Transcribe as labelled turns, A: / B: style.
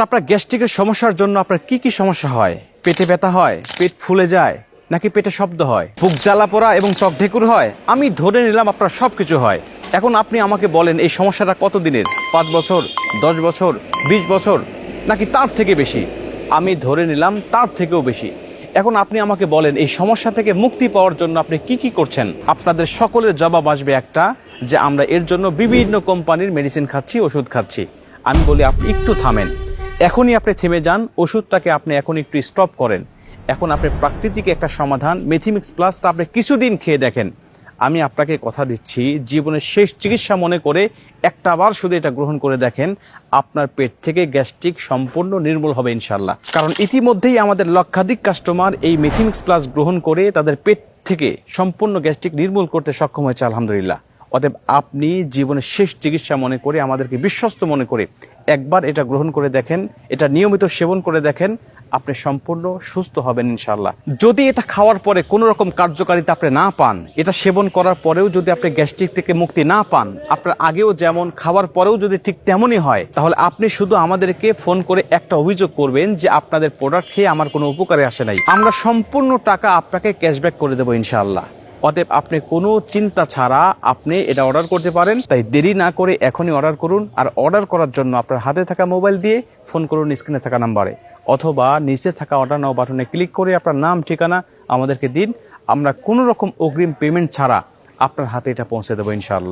A: আপনার গ্যাস্ট্রিকের সমস্যার জন্য আপনার কি কি সমস্যা হয়? পেটে ব্যথা হয়, পেট ফুলে যায়, নাকি পেটে শব্দ হয়, বুক জ্বালা পোড়া এবং ত্বক ঢেকুর হয়? আমি ধরে নিলাম আপনার সবকিছু হয়। এখন আপনি আমাকে বলেন এই সমস্যাটা কত দিনের? 5 বছর, 10 বছর, 20 বছর, নাকি তার থেকে বেশি? আমি ধরে নিলাম তার থেকেও বেশি। এখন আপনি আমাকে বলেন এই সমস্যা থেকে মুক্তি পাওয়ার জন্য আপনি কি কি করছেন? আপনাদের সকলের জবাব আসবে একটা, যে আমরা এর জন্য বিভিন্ন কোম্পানির মেডিসিন খাচ্ছি, ওষুধ খাচ্ছি। আমি বলি আপনি একটু থামেন, এখনই আপনি থেমে যান, ওষুধটাকে আপনি এখন একটু স্টপ করেন। এখন আপনি প্রাকৃতিক একটা সমাধান মেথিমিক্স প্লাসটা আপনি কিছুদিন খেয়ে দেখেন। আমি আপনাকে কথা দিচ্ছি, জীবনের শেষ চিকিৎসা মনে করে একটাবার শুধু এটা গ্রহণ করে দেখেন, আপনার পেট থেকে গ্যাস্ট্রিক সম্পূর্ণ নির্মূল হবে ইনশাল্লাহ। কারণ ইতিমধ্যেই আমাদের লক্ষাধিক কাস্টমার এই মেথিমিক্স প্লাস গ্রহণ করে তাদের পেট থেকে সম্পূর্ণ গ্যাস্ট্রিক নির্মূল করতে সক্ষম হয়েছে আলহামদুলিল্লাহ। অতএব আপনি জীবনের শেষ চিকিৎসা মনে করে, আমাদেরকে বিশ্বস্ত মনে করে একবার এটা গ্রহণ করে দেখেন, এটা নিয়মিত সেবন করে দেখেন, আপনি সম্পূর্ণ সুস্থ হবেন ইনশাল্লাহ। যদি এটা খাওয়ার পরে কোনো রকম কার্যকারিতা আপনি না পান, এটা সেবন করার পরেও যদি আপনি গ্যাস্ট্রিক থেকে মুক্তি না পান, আপনার আগেও যেমন খাওয়ার পরেও যদি ঠিক তেমনই হয়, তাহলে আপনি শুধু আমাদেরকে ফোন করে একটা অভিযোগ করবেন যে আপনাদের প্রোডাক্ট খেয়ে আমার কোনো উপকারে আসে নাই। আমরা সম্পূর্ণ টাকা আপনাকে ক্যাশব্যাক করে দেবো ইনশাআল্লাহ। অতএব আপনি কোনো চিন্তা ছাড়া আপনি এটা অর্ডার করতে পারেন। তাই দেরি না করে এখনই অর্ডার করুন। আর অর্ডার করার জন্য আপনার হাতে থাকা মোবাইল দিয়ে ফোন করুন স্ক্রিনে থাকা নাম্বারে, অথবা নিচে থাকা অর্ডার নাও বাটনে ক্লিক করে আপনার নাম ঠিকানা আমাদেরকে দিন। আমরা কোনো রকম অগ্রিম পেমেন্ট ছাড়া আপনার হাতে এটা পৌঁছে দেবো ইনশাআল্লাহ।